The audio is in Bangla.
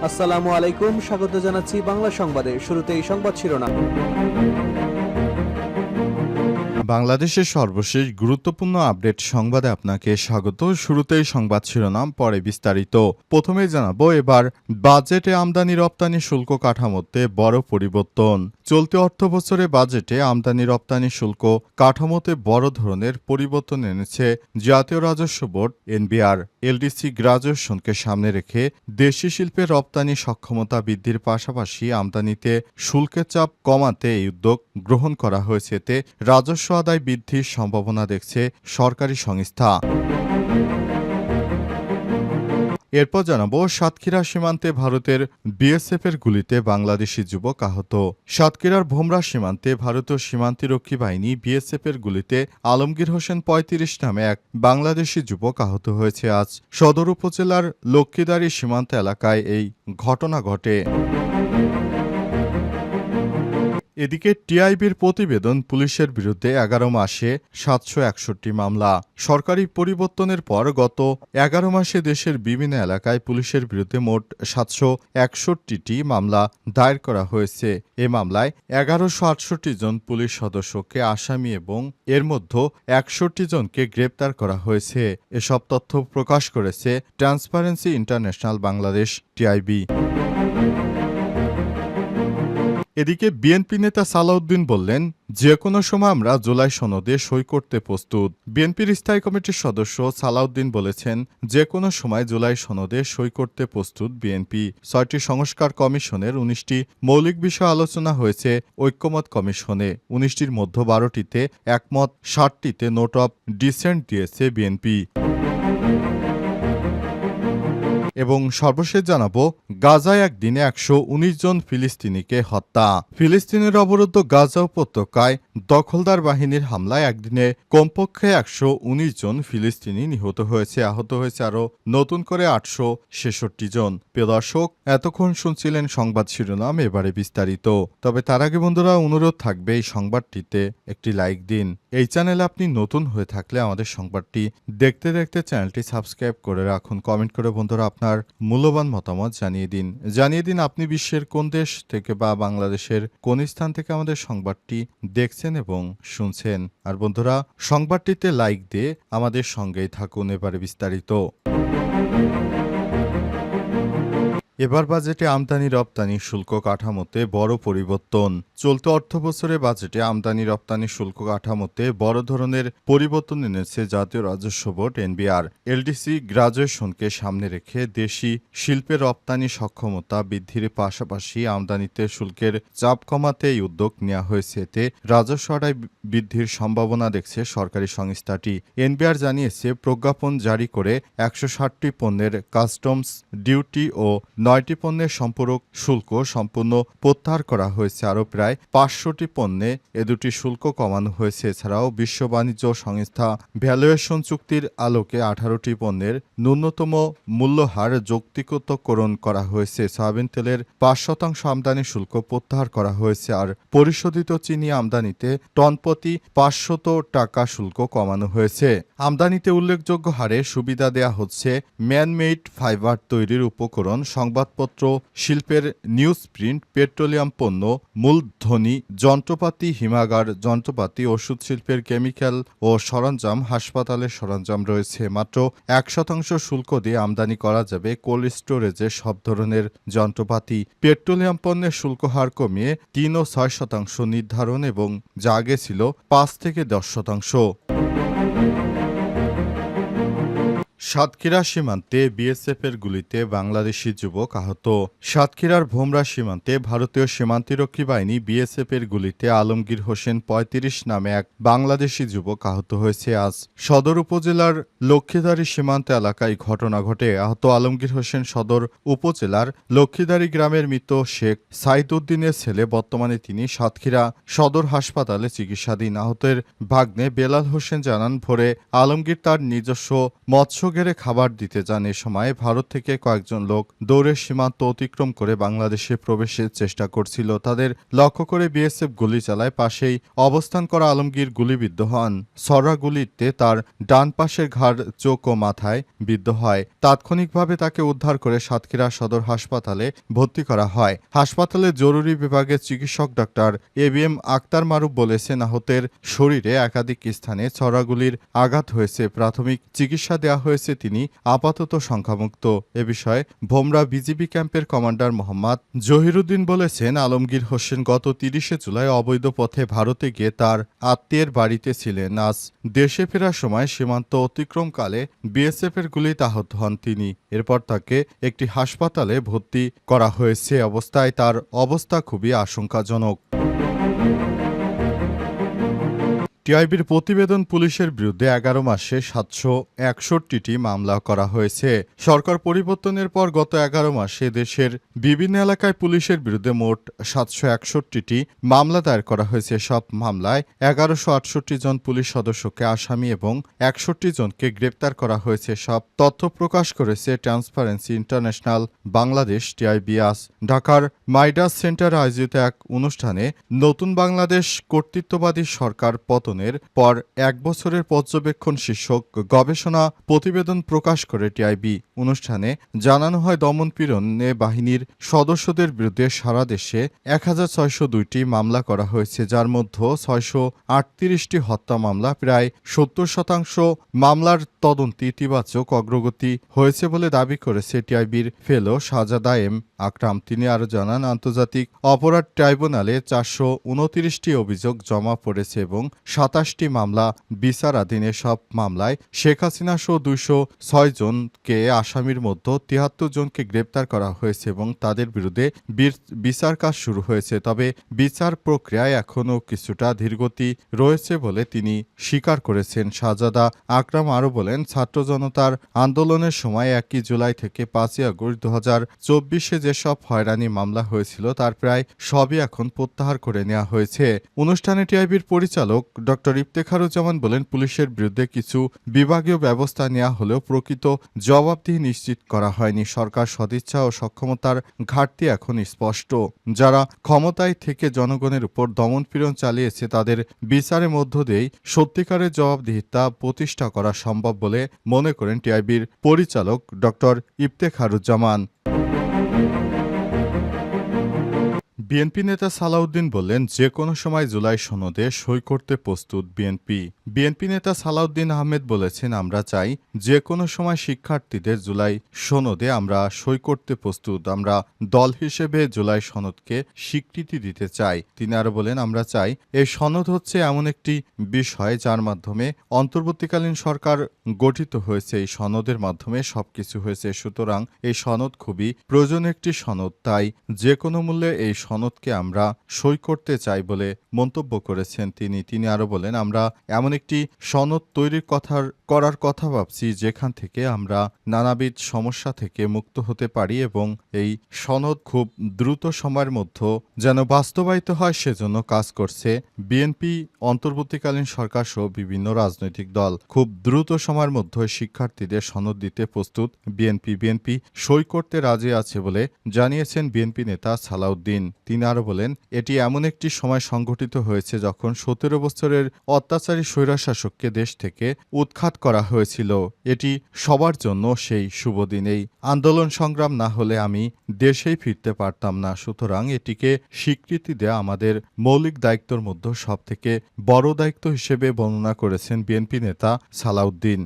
আসসালামু আলাইকুম, স্বাগত জানাচ্ছি বাংলা সংবাদে। শুরুতেই সংবাদ শিরোনাম। বাংলাদেশের সর্বশেষ গুরুত্বপূর্ণ আপডেট সংবাদে আপনাকে স্বাগত। শুরুতেই সংবাদ শিরোনাম, পরে বিস্তারিত। প্রথমেই জানাবো, এবার বাজেটে আমদানি রপ্তানি শুল্ক কাঠামোতে বড় পরিবর্তন। চলতি অর্থবছরে বাজেটে আমদানি রপ্তানি শুল্ক কাঠামোতে বড় ধরনের পরিবর্তন এনেছে জাতীয় রাজস্ব বোর্ড এনবিআর। এলডিসি গ্রাজুয়েশনকে সামনে রেখে দেশি শিল্পের রপ্তানি সক্ষমতা বৃদ্ধির পাশাপাশি আমদানিতে শুল্কের চাপ কমাতে এই উদ্যোগ গ্রহণ করা হয়েছে। এতে রাজস্ব আদায় বৃদ্ধির সম্ভাবনা দেখছে সরকারি সংস্থা। এরপর জানাবো, সাতক্ষীরা সীমান্তে ভারতের বিএসএফের গুলিতে বাংলাদেশি যুবক আহত। সাতক্ষীরার ভোমরা সীমান্তে ভারতীয় সীমান্তরক্ষী বাহিনী বিএসএফের গুলিতে আলমগীর হোসেন ৩৫ নামে এক বাংলাদেশি যুবক আহত হয়েছে। আজ সদর উপজেলার লক্ষ্মীদারি সীমান্ত এলাকায় এই ঘটনা ঘটে। এদিকে টিআইবির প্রতিবেদন, পুলিশের বিরুদ্ধে ১১ মাসে ৭৬১ মামলা। সরকারি পরিবর্তনের পর গত ১১ মাসে দেশের বিভিন্ন এলাকায় পুলিশের বিরুদ্ধে মোট ৭৬১টি মামলা দায়ের করা হয়েছে। এ মামলায় ১১৬৮ জন পুলিশ সদস্যকে আসামি এবং এর মধ্যে ৬১ জনকে গ্রেপ্তার করা হয়েছে। এসব তথ্য প্রকাশ করেছে ট্রান্সপারেন্সি ইন্টারন্যাশনাল বাংলাদেশ, টিআইবি। এদিকে বিএনপি নেতা সালাউদ্দিন বললেন, যে কোনো সময় আমরা জুলাই সনদে সই করতে প্রস্তুত। বিএনপির স্থায়ী কমিটির সদস্য সালাউদ্দিন বলেছেন, যে কোনো সময় জুলাই সনদে সই করতে প্রস্তুত বিএনপি। ৬টি সংস্কার কমিশনের ১৯টি মৌলিক বিষয় আলোচনা হয়েছে ঐক্যমত কমিশনে। ১৯টির মধ্যে ১২টিতে একমত, ৬০টিতে নোট অব ডিসেন্ট দিয়েছে বিএনপি। এবং সর্বশেষ জানাবো, গাজায় একদিনে ১১৯ জন ফিলিস্তিনিকে হত্যা। ফিলিস্তিনের অবরুদ্ধ গাজা উপত্যকায় দখলদার বাহিনীর হামলায় একদিনে কমপক্ষে ১১৯ জন ফিলিস্তিনি নিহত হয়েছে। আহত হয়েছে আরও নতুন করে ৮৬৬ জন। প্রিয় দর্শক, এতক্ষণ শুনছিলেন সংবাদ শিরোনাম, এবারে বিস্তারিত। তবে তার আগে বন্ধুরা, অনুরোধ থাকবে এই সংবাদটিতে একটি লাইক দিন। এই চ্যানেলে আপনি নতুন হয়ে থাকলে আমাদের সংবাদটি দেখতে দেখতে চ্যানেলটি সাবস্ক্রাইব করে রাখুন। কমেন্ট করে বন্ধুরা আপনার মূল্যবান মতামত জানিয়ে দিন আপনি বিশ্বের কোন দেশ থেকে বা বাংলাদেশের কোন স্থান থেকে আমাদের সংবাদটি দেখছেন এবং শুনছেন। আর বন্ধুরা, সংবাদটিতে লাইক দিয়ে আমাদের সঙ্গেই থাকুন। এবারে বিস্তারিত। এবার বাজেটে আমদানি রপ্তানি শুল্ক কাঠামোতে বড় পরিবর্তন। চলতি অর্থবছরে বাজেটে আমদানি রপ্তানি শুল্ক কাঠামোতে বড় ধরনের পরিবর্তন এনেছে জাতীয় রাজস্ব বোর্ড এনবিআর। এলডিসি গ্রাজুয়েশনকে সামনে রেখে দেশি শিল্পের রপ্তানি সক্ষমতা বৃদ্ধির পাশাপাশি আমদানিতে শুল্কের চাপ কমাতে এই উদ্যোগ নেওয়া হয়েছে। এতে রাজস্ব আদায় বৃদ্ধির সম্ভাবনা দেখছে সরকারি সংস্থাটি। এনবিআর জানিয়েছে, প্রজ্ঞাপন জারি করে ১৬০টি পণ্যের কাস্টমস ডিউটি ও ৯টি পণ্যের সম্পূরক শুল্ক সম্পূর্ণ প্রত্যাহার করা হয়েছে। আরও প্রায় ৫০০টি পণ্যে এ দুটি শুল্ক কমানো হয়েছে। এছাড়াও বিশ্ব বাণিজ্য সংস্থা ভ্যালুয়েশন চুক্তির আলোকে ১৮টি পণ্যের ন্যূনতম মূল্যহার যৌক্তিকতকরণ করা হয়েছে। সয়াবিন তেলের ৫% আমদানি শুল্ক প্রত্যাহার করা হয়েছে। আর পরিশোধিত চিনি আমদানিতে টনপ্রতি ৫০০ টাকা শুল্ক কমানো হয়েছে। আমদানিতে উল্লেখযোগ্য হারে সুবিধা দেয়া হচ্ছে ম্যানমেইড ফাইবার তৈরির উপকরণ, সংবাদপত্র শিল্পের নিউজ প্রিন্ট, পেট্রোলিয়াম পণ্য, মূলধনী যন্ত্রপাতি, হিমাগার যন্ত্রপাতি, ওষুধ শিল্পের কেমিক্যাল ও সরঞ্জাম, হাসপাতালের সরঞ্জাম রয়েছে। মাত্র ১% শুল্ক দিয়ে আমদানি করা যাবে কোল্ড স্টোরেজে সব ধরনের যন্ত্রপাতি। পেট্রোলিয়াম পণ্যের শুল্ক হার কমিয়ে ৩ ও ৬% নির্ধারণ এবং যা আগে ছিল ৫ থেকে ১০%। সাতক্ষীরা সীমান্তে বিএসএফের গুলিতে বাংলাদেশি যুবক আহত। সাতক্ষীরার ভোমরা সীমান্তে ভারতীয় সীমান্তরক্ষী বাহিনী বিএসএফের গুলিতে আলমগীর হোসেন ৩৫ নামে এক বাংলাদেশি যুবক আহত হয়েছে। আজ সদর উপজেলার লক্ষ্মীদারি সীমান্ত এলাকায় ঘটনা ঘটে। আহত আলমগীর হোসেন সদর উপজেলার লক্ষ্মীদারি গ্রামের মৃত শেখ সাইদুদ্দিনের ছেলে। বর্তমানে তিনি সাতক্ষীরা সদর হাসপাতালে চিকিৎসাধীন। আহতের ভাগ্নে বেলাল হোসেন জানান, ভোরে আলমগীর তার নিজস্ব মৎস্য ঘেরে খাবার দিতে যান। এ সময় ভারত থেকে কয়েকজন লোক দৌড়ে সীমান্ত অতিক্রম করে বাংলাদেশে প্রবেশের চেষ্টা করছিল। তাদের লক্ষ্য করে বিএসএফ গুলি চালায়। পাশেই অবস্থান করা আলমগীর গুলিবিদ্ধ হন। ছড়া গুলিতে তার ডান পাশের ঘাড়, চোখ ও মাথায় বিদ্ধ হয়। তাৎক্ষণিকভাবে তাকে উদ্ধার করে সাতক্ষীরা সদর হাসপাতালে ভর্তি করা হয়। হাসপাতালের জরুরি বিভাগের চিকিৎসক ডাক্তার এবিএম আক্তার মারুফ বলেছেন, আহতের শরীরে একাধিক স্থানে ছড়াগুলির আঘাত হয়েছে। প্রাথমিক চিকিৎসা দেওয়া হয়েছে, তিনি আপাতত সংখ্যামুক্ত। এ বিষয়ে ভোমরা বিজিবি ক্যাম্পের কমান্ডার মোহাম্মদ জহিরুদ্দিন বলেছেন, আলমগীর হোসেন গত ৩০শে জুলাই অবৈধ পথে ভারতে গিয়ে তার আত্মীয়ের বাড়িতে ছিলেন। আজ দেশে ফেরার সময় সীমান্ত অতিক্রমকালে বিএসএফের গুলিতে আহত হন তিনি। এরপর তাকে একটি হাসপাতালে ভর্তি করা হয়েছে। অবস্থায় তার অবস্থা খুবই আশঙ্কাজনক। টিআইবির প্রতিবেদন, পুলিশের বিরুদ্ধে ১১ মাসে ৭৬১টি মামলা করা হয়েছে। সরকার পরিবর্তনের পর গত ১১ মাসে দেশের বিভিন্ন এলাকায় পুলিশের বিরুদ্ধে মোট ৭৬১টি মামলা দায়ের করা হয়েছে। সব মামলায় ১১৬৮ জন পুলিশ সদস্যকে আসামি এবং ৬১ জনকে গ্রেপ্তার করা হয়েছে। সব তথ্য প্রকাশ করেছে ট্রান্সপারেন্সি ইন্টারন্যাশনাল বাংলাদেশ, টিআইবি। আজ ঢাকার মাইডাস সেন্টারে আয়োজিত এক অনুষ্ঠানে নতুন বাংলাদেশ কর্তৃত্ববাদী সরকার পতনের পর ১ বছরের পর্যবেক্ষণ শীর্ষক গবেষণা প্রতিবেদন প্রকাশ করে টিআইবি। অনুষ্ঠানে জানানো হয়, দমনপীড়নে বাহিনীর সদস্যদের বিরুদ্ধে সারা দেশে ১৬০২টি মামলা করা হয়েছে, যার মধ্যে ৬৩৮টি হত্যা মামলা। প্রায় ৭০% মামলার তদন্তে ইতিবাচক অগ্রগতি হয়েছে বলে দাবি করেছে টিআইবির ফেলো শাহজাদা এম আকরাম। তিনি আরও জানান, আন্তর্জাতিক অপরাধ ট্রাইব্যুনালে ৪২৯টি অভিযোগ জমা পড়েছে এবং ২৭টি মামলা বিচারাধীন। সব মামলায় শেখ হাসিনা সহ ২০৬ জনকে আসামির মধ্যে ৭৩ জনকে গ্রেপ্তার করা হয়েছে এবং তাদের বিরুদ্ধে বিচার কাজ শুরু হয়েছে। তবে বিচার প্রক্রিয়ায় এখনও কিছুটা ধীরগতি রয়েছে বলে তিনি স্বীকার করেছেন। শাহজাদা আকরাম আরও বলেন, ছাত্র জনতার আন্দোলনের সময় ১ জুলাই থেকে ৫ আগস্ট ২০২৪ যেসব হয়রানি মামলা হয়েছিল তার প্রায় সবই এখন প্রত্যাহার করে নেওয়া হয়েছে। অনুষ্ঠানে টিআইবির পরিচালক ডক্টর ইফতেখারুজ্জামান বলেন, পুলিশের বিরুদ্ধে কিছু বিভাগীয় ব্যবস্থা নেওয়া হলেও প্রকৃত জবাবদিহি নিশ্চিত করা হয়নি। সরকার সদিচ্ছা ও সক্ষমতার ঘাটতি এখন স্পষ্ট। যারা ক্ষমতায় থেকে জনগণের উপর দমনপীড়ন চালিয়েছে তাদের বিচারের মধ্য দিয়েই সত্যিকারের জবাবদিহিতা প্রতিষ্ঠা করা সম্ভব বলে মনে করেন টিআইবির পরিচালক ডক্টর ইফতেখারুজ্জামান। বিএনপি নেতা সালাউদ্দিন বললেন, যে কোনো সময় জুলাই সনদে সই করতে প্রস্তুত বিএনপি। বিএনপি নেতা সালাউদ্দিন আহমেদ বলেছেন, আমরা চাই যে কোনো সময় শিক্ষার্থীদের জুলাই সনদে আমরা সই করতে প্রস্তুত। আমরা দল হিসেবে জুলাই সনদকে স্বীকৃতি দিতে চাই। তিনি আরও বলেন, আমরা চাই এই সনদ হচ্ছে এমন একটি বিষয় যার মাধ্যমে অন্তর্বর্তীকালীন সরকার গঠিত হয়েছে। এই সনদের মাধ্যমে সবকিছু হয়েছে। সুতরাং এই সনদ খুবই প্রয়োজনীয় একটি সনদ। তাই যে কোনো মূল্যে এই সনদকে আমরা সই করতে চাই বলে মন্তব্য করেছেন তিনি আরও বলেন, আমরা এমন একটি সনদ করার কথা ভাবছি যেখান থেকে আমরা নানাবিধ সমস্যা থেকে মুক্ত হতে পারি এবং এই সনদ খুব দ্রুত সময়ের মধ্যে যেন বাস্তবায়িত হয় সেজন্য কাজ করছে বিএনপি, অন্তর্বর্তীকালীন সরকার সহ বিভিন্ন রাজনৈতিক দল। খুব দ্রুত সময়ের মধ্যে শিক্ষার্থীদের সনদ দিতে প্রস্তুত বিএনপি সই করতে রাজি আছে বলে জানিয়েছেন বিএনপি নেতা সালাউদ্দিন। তিনি আরও বলেন, এটি এমন একটি সময় সংঘটিত হয়েছে যখন ১৭ বছরের অত্যাচারী স্বৈরশাসককে দেশ থেকে উৎখাত করা হয়েছিল। এটি সবার জন্য সেই শুভ দিন। এই আন্দোলন সংগ্রাম না হলে আমি দেশেই ফিরতে পারতাম না। সুতরাং এটিকে স্বীকৃতি দেয়া আমাদের মৌলিক দায়িত্বের মধ্যে সবথেকে বড় দায়িত্ব হিসেবে বর্ণনা করেছেন বিএনপি নেতা সালাউদ্দিন।